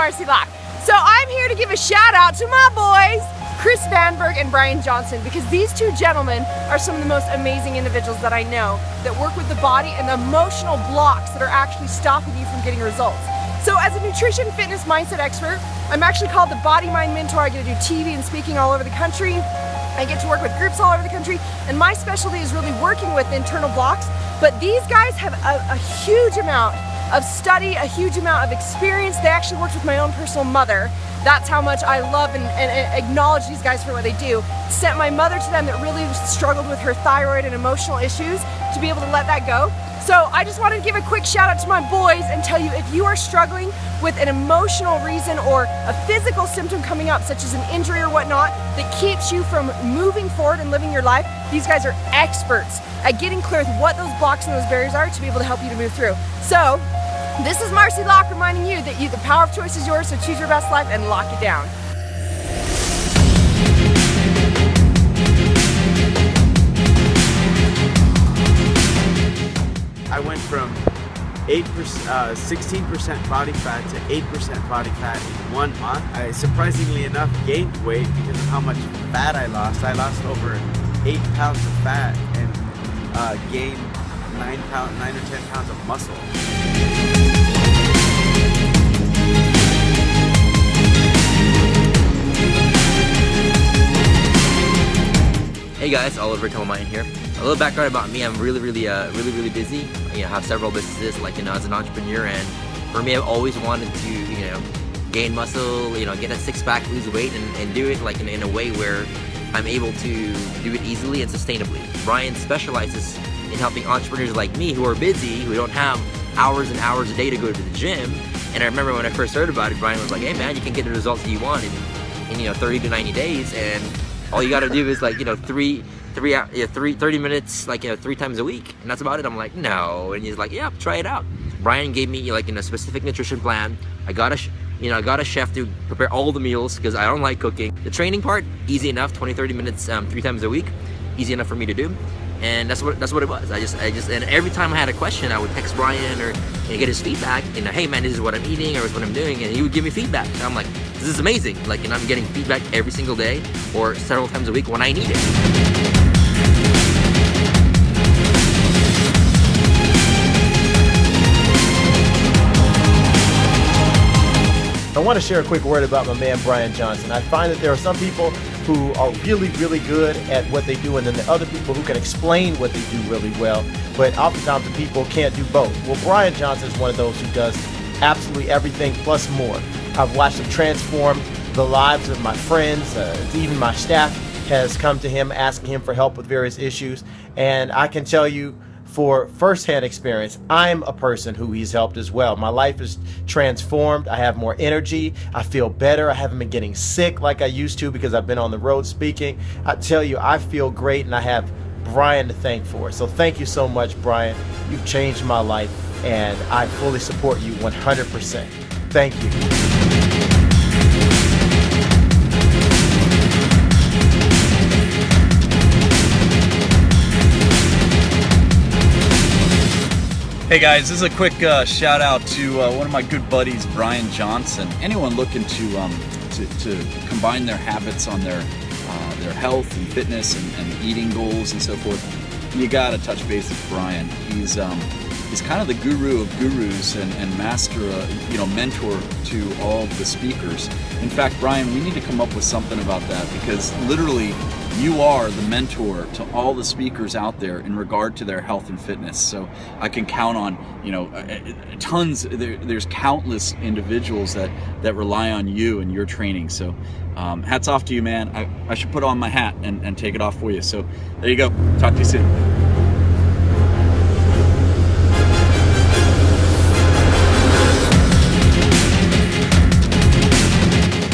Marcy Locke. So I'm here to give a shout out to my boys, Chris Vanberg and Brian Johnson, because these two gentlemen are some of the most amazing individuals that I know that work with the body and the emotional blocks that are actually stopping you from getting results. So as a nutrition, fitness, mindset expert, I'm actually called the Body Mind Mentor. I get to do TV and speaking all over the country. I get to work with groups all over the country, and my specialty is really working with internal blocks. But these guys have a huge amount of study, a huge amount of experience. They actually worked with my own personal mother. That's how much I love and acknowledge these guys for what they do. Sent my mother to them that really struggled with her thyroid and emotional issues to be able to let that go. So I just wanted to give a quick shout out to my boys and tell you, if you are struggling with an emotional reason or a physical symptom coming up, such as an injury or whatnot, that keeps you from moving forward and living your life, these guys are experts at getting clear with what those blocks and those barriers are to be able to help you to move through. So this is Marcy Locke reminding you that the power of choice is yours, so choose your best life and lock it down. I went from 16% body fat to 8% body fat in 1 month. I surprisingly enough gained weight because of how much fat I lost. I lost over 8 pounds of fat and gained 9 or 10 pounds of muscle. Hey guys, Oliver Tellemine here. A little background about me: I'm really busy. Have several businesses, as an entrepreneur, and for me, I've always wanted to, gain muscle, get a six-pack, lose weight, and do it in a way where I'm able to do it easily and sustainably. Brian specializes in helping entrepreneurs like me who are busy, who don't have hours and hours a day to go to the gym. And I remember when I first heard about it, Brian was like, "Hey man, you can get the results that you want in 30 to 90 days, and all you got to do is 30 minutes, 3 times a week, and that's about it." I'm like, "No," and he's like, "Yeah, try it out." Brian gave me a specific nutrition plan. I got a chef to prepare all the meals because I don't like cooking. The training part, easy enough, 20-30 minutes, 3 times a week, easy enough for me to do. And that's what it was. I just and every time I had a question, I would text Brian or get his feedback. Hey man, this is what I'm eating or this is what I'm doing, and he would give me feedback. And I'm like, this is amazing. I'm getting feedback every single day or several times a week when I need it. I want to share a quick word about my man Brian Johnson. I find that there are some people who are really good at what they do, and then the other people who can explain what they do really well, but oftentimes the people can't do both. Well, Brian Johnson is one of those who does absolutely everything plus more. I've watched him transform the lives of my friends, even my staff has come to him asking him for help with various issues, and I can tell you for firsthand experience, I'm a person who he's helped as well. My life is transformed. I have more energy. I feel better. I haven't been getting sick like I used to because I've been on the road speaking. I tell you, I feel great, and I have Brian to thank for it. So thank you so much, Brian. You've changed my life, and I fully support you 100%. Thank you. Hey guys, this is a quick shout out to one of my good buddies, Brian Johnson. Anyone looking to combine their habits on their health and fitness and eating goals and so forth, you gotta touch base with Brian. He's kind of the guru of gurus and master, mentor to all of the speakers. In fact, Brian, we need to come up with something about that, because literally you are the mentor to all the speakers out there in regard to their health and fitness. So I can count on, tons, there's countless individuals that rely on you and your training. So hats off to you, man. I should put on my hat and take it off for you. So there you go. Talk to you soon.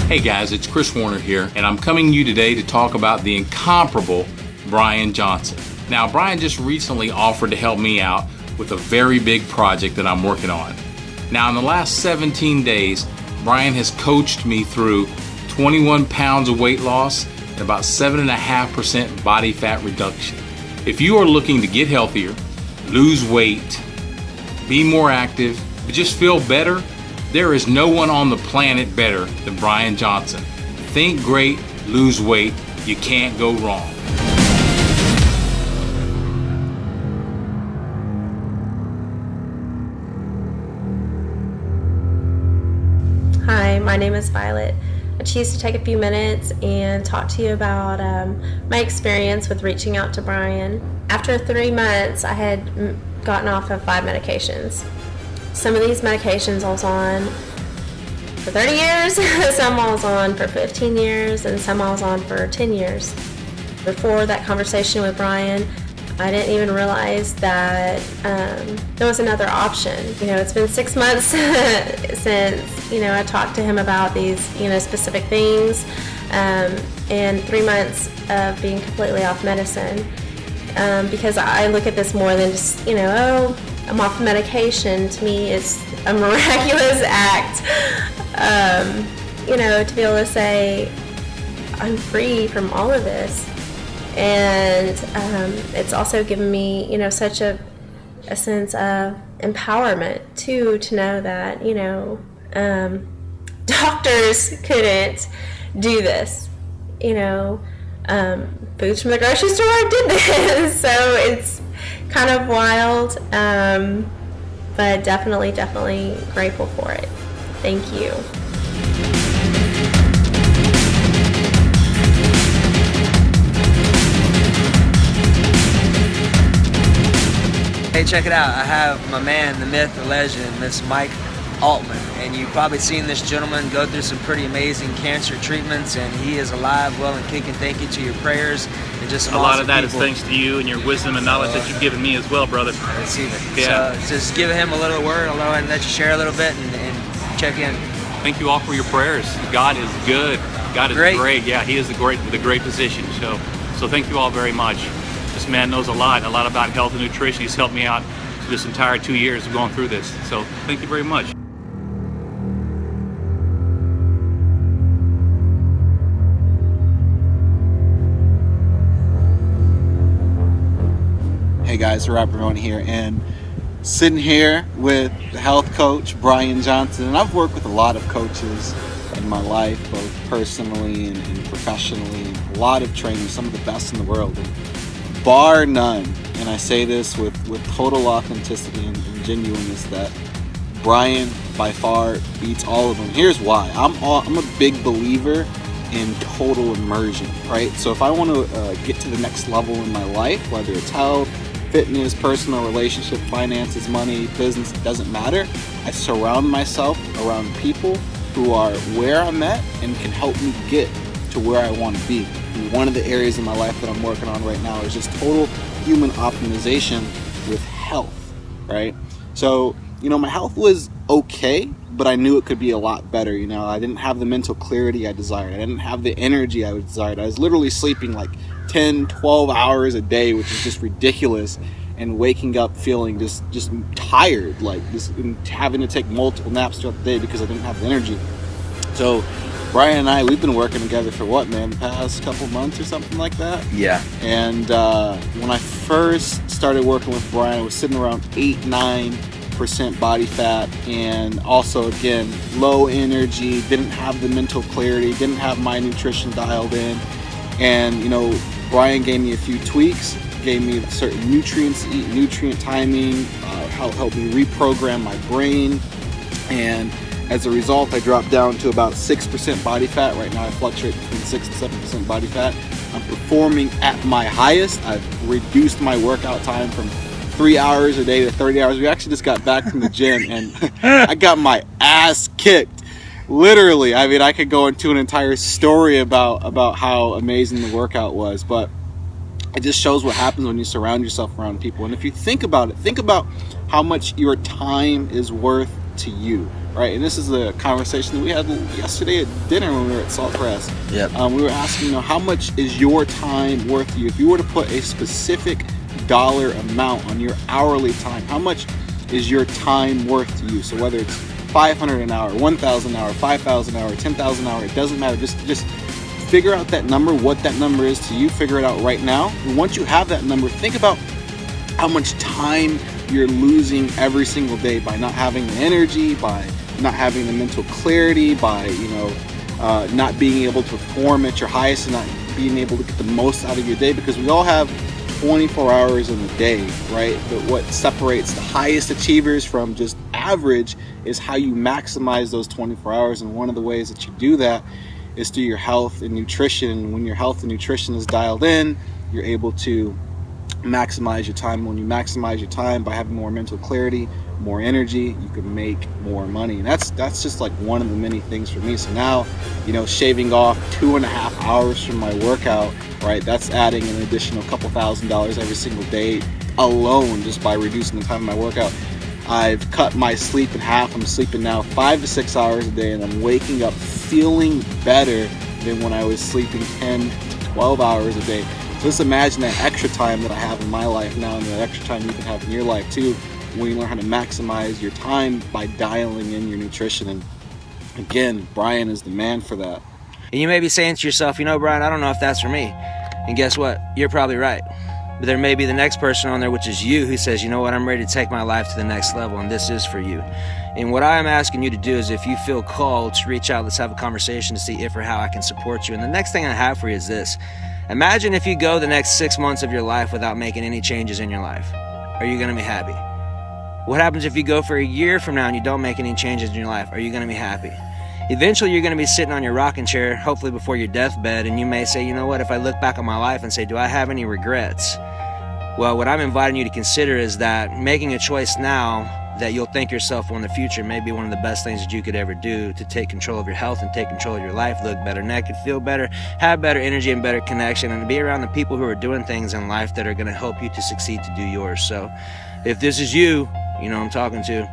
Hey guys, it's Chris Warner here, and I'm coming to you today to talk about the incomparable Brian Johnson. Now, Brian just recently offered to help me out with a very big project that I'm working on. Now, in the last 17 days, Brian has coached me through 21 pounds of weight loss and about 7.5% body fat reduction. If you are looking to get healthier, lose weight, be more active, but just feel better, there is no one on the planet better than Brian Johnson. Think great, lose weight. You can't go wrong. Hi, my name is Violet. I choose to take a few minutes and talk to you about my experience with reaching out to Brian. After 3 months, I had gotten off of 5 medications. Some of these medications I was on for 30 years, some I was on for 15 years, and some I was on for 10 years. Before that conversation with Brian, I didn't even realize that there was another option. It's been 6 months since, I talked to him about these, specific things, and 3 months of being completely off medicine. Because I look at this more than just, I'm off medication. To me, it's a miraculous act, to be able to say, I'm free from all of this. And it's also given me, such a sense of empowerment too, to know that, doctors couldn't do this. Foods from the grocery store did this. So it's kind of wild, but definitely grateful for it. Thank you. Hey, check it out. I have my man, the myth, the legend, Mr. Mike Altman. And you've probably seen this gentleman go through some pretty amazing cancer treatments, and he is alive, well, and kicking. Thank you to your prayers and just some a lot awesome of that people. is thanks to you and your wisdom and knowledge that you've given me as well, brother. I receive it. Yeah. So just give him a little word. I'll go ahead and let you share a little bit and check in. Thank you all for your prayers. God is good. God is great. Yeah, He is the great physician. So thank you all very much. This man knows a lot about health and nutrition. He's helped me out this entire 2 years of going through this. So thank you very much. Hey guys, Robert Ramon here, and sitting here with the health coach Brian Johnson. And I've worked with a lot of coaches in my life, both personally and professionally. A lot of trainers, some of the best in the world, and bar none. And I say this with total authenticity and genuineness, that Brian by far beats all of them. Here's why. I'm a big believer in total immersion, right? So if I want to get to the next level in my life, whether it's health, fitness, personal relationship, finances, money, business, it doesn't matter. I surround myself around people who are where I'm at and can help me get to where I want to be. And one of the areas in my life that I'm working on right now is just total human optimization with health, right? So, my health was okay, but I knew it could be a lot better. I didn't have the mental clarity I desired. I didn't have the energy I desired. I was literally sleeping like 10, 12 hours a day, which is just ridiculous, and waking up feeling just tired, and having to take multiple naps throughout the day because I didn't have the energy. So Brian and I, we've been working together for the past couple months or something like that? Yeah. And when I first started working with Brian, I was sitting around 8-9% body fat, and also, again, low energy, didn't have the mental clarity, didn't have my nutrition dialed in. And, Brian gave me a few tweaks, gave me certain nutrients to eat, nutrient timing, helped me reprogram my brain. And as a result, I dropped down to about 6% body fat. Right now I fluctuate between 6 and 7% body fat. I'm performing at my highest. I've reduced my workout time from 3 hours a day to 30 hours. We actually just got back from the gym, and I got my ass kicked. Literally, I could go into an entire story about how amazing the workout was, but it just shows what happens when you surround yourself around people. And if you think about how much your time is worth to you, right? And this is a conversation that we had yesterday at dinner when we were at Saltgrass. Yep. We were asking, how much is your time worth to you? If you were to put a specific dollar amount on your hourly time, how much is your time worth to you? So whether it's $500 an hour, $1,000 an hour, $5,000 an hour, $10,000 an hour, it doesn't matter. Just figure out that number, what that number is to you. Figure it out right now. And once you have that number, think about how much time you're losing every single day by not having the energy, by not having the mental clarity, by not being able to perform at your highest and not being able to get the most out of your day, because we all have 24 hours in a day, right? But what separates the highest achievers from just average is how you maximize those 24 hours. And one of the ways that you do that is through your health and nutrition. And when your health and nutrition is dialed in, you're able to maximize your time. When you maximize your time by having more mental clarity, more energy, you can make more money. And that's just like one of the many things for me. So now, shaving off 2.5 hours from my workout, right? That's adding an additional couple $1,000s every single day alone, just by reducing the time of my workout. I've cut my sleep in half. I'm sleeping now 5 to 6 hours a day, and I'm waking up feeling better than when I was sleeping 10 to 12 hours a day. So just imagine that extra time that I have in my life now, and that extra time you can have in your life too, when you learn how to maximize your time by dialing in your nutrition. And again, Brian is the man for that. And you may be saying to yourself, Brian, I don't know if that's for me. And guess what? You're probably right. But there may be the next person on there, which is you, who says, I'm ready to take my life to the next level, and this is for you. And what I am asking you to do is, if you feel called to reach out, let's have a conversation to see if or how I can support you. And the next thing I have for you is this. Imagine if you go the next 6 months of your life without making any changes in your life. Are you going to be happy? What happens if you go for a year from now and you don't make any changes in your life? Are you going to be happy? Eventually, you're going to be sitting on your rocking chair, hopefully before your deathbed, and you may say, if I look back on my life and say, do I have any regrets? Well, what I'm inviting you to consider is that making a choice now that you'll thank yourself for in the future may be one of the best things that you could ever do to take control of your health and take control of your life, look better naked, feel better, have better energy and better connection, and be around the people who are doing things in life that are going to help you to succeed to do yours. So if this is you, I'm talking to,